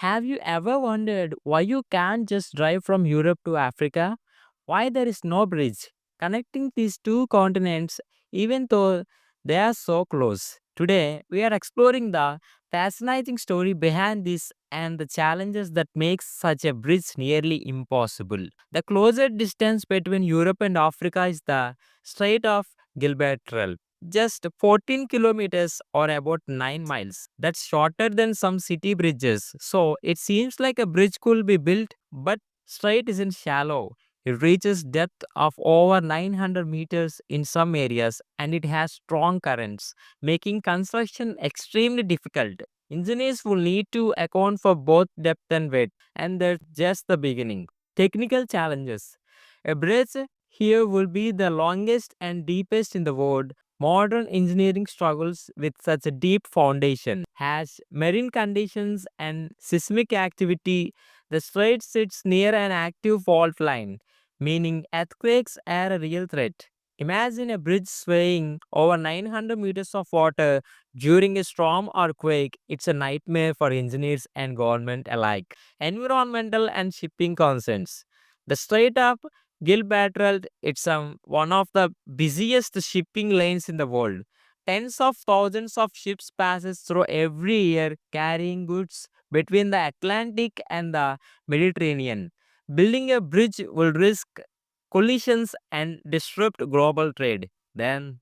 Have you ever wondered why you can't just drive from Europe to Africa? Why there is no bridge connecting these two continents even though they are so close? Today, we are exploring the fascinating story behind this and the challenges that make such a bridge nearly impossible. The closest distance between Europe and Africa is the Strait of Gibraltar, just 14 kilometers or about 9 miles. That's shorter than some city bridges. So it seems like a bridge could be built, but Strait isn't shallow. It reaches depth of over 900 meters in some areas and it has strong currents, making construction extremely difficult. Engineers will need to account for both depth and weight, and that's just the beginning. Technical challenges. A bridge here will be the longest and deepest in the world. Modern engineering struggles with such a deep foundation. Has marine conditions and seismic activity, the strait sits near an active fault line, meaning earthquakes are a real threat. Imagine a bridge swaying over 900 meters of water during a storm or quake. It's a nightmare for engineers and government alike. Environmental and shipping concerns. The Strait of Gibraltar, it's one of the busiest shipping lanes in the world. Tens of thousands of ships passes through every year carrying goods between the Atlantic and the Mediterranean. Building a bridge will risk collisions and disrupt global trade. Then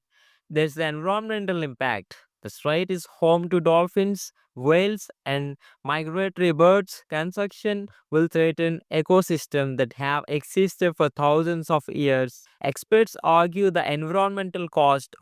there's the environmental impact. The strait is home to dolphins, whales, and migratory birds. Construction will threaten ecosystems that have existed for thousands of years. Experts argue the environmental cost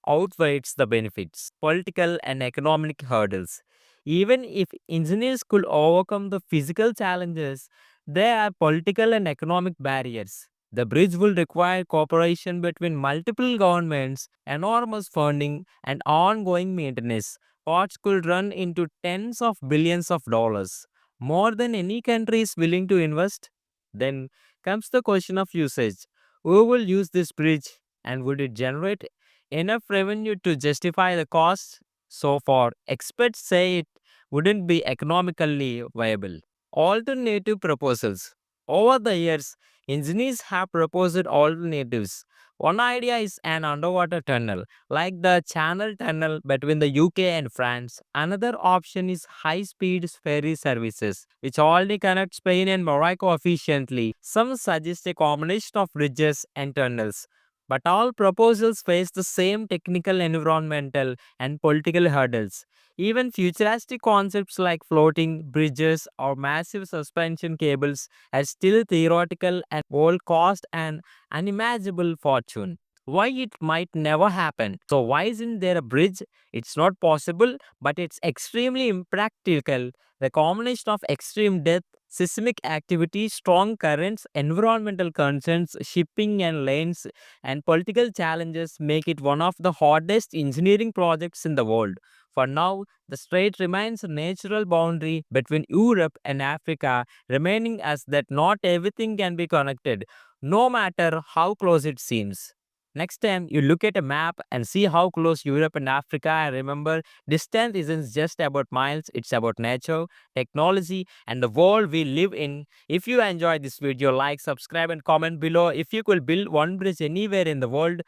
outweighs the benefits. Political and economic hurdles. Even if engineers could overcome the physical challenges, there are political and economic barriers. The bridge will require cooperation between multiple governments, enormous funding, and ongoing maintenance. Costs could run into tens of billions of dollars, more than any country is willing to invest. Then comes the question of usage. Who will use this bridge and would it generate enough revenue to justify the cost? So far, experts say it wouldn't be economically viable. Alternative proposals. Over the years, engineers have proposed alternatives. One idea is an underwater tunnel, like the Channel Tunnel between the UK and France. Another option is high speed ferry services, which already connect Spain and Morocco efficiently. Some suggest a combination of bridges and tunnels. But all proposals face the same technical, environmental, and political hurdles. Even futuristic concepts like floating bridges or massive suspension cables are still theoretical and will cost an unimaginable fortune. Why it might never happen? So, why isn't there a bridge? It's not possible, but it's extremely impractical. The combination of extreme depth, seismic activity, strong currents, environmental concerns, shipping and lanes, and political challenges make it one of the hardest engineering projects in the world. For now, the strait remains a natural boundary between Europe and Africa, remaining as that not everything can be connected, no matter how close it seems. Next time you look at a map and see how close Europe and Africa are, remember distance isn't just about miles, it's about nature, technology, and the world we live in. If you enjoyed this video, like, subscribe, and comment below. If you could build one bridge anywhere in the world,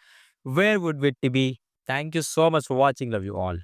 where would it be? Thank you so much for watching. Love you all.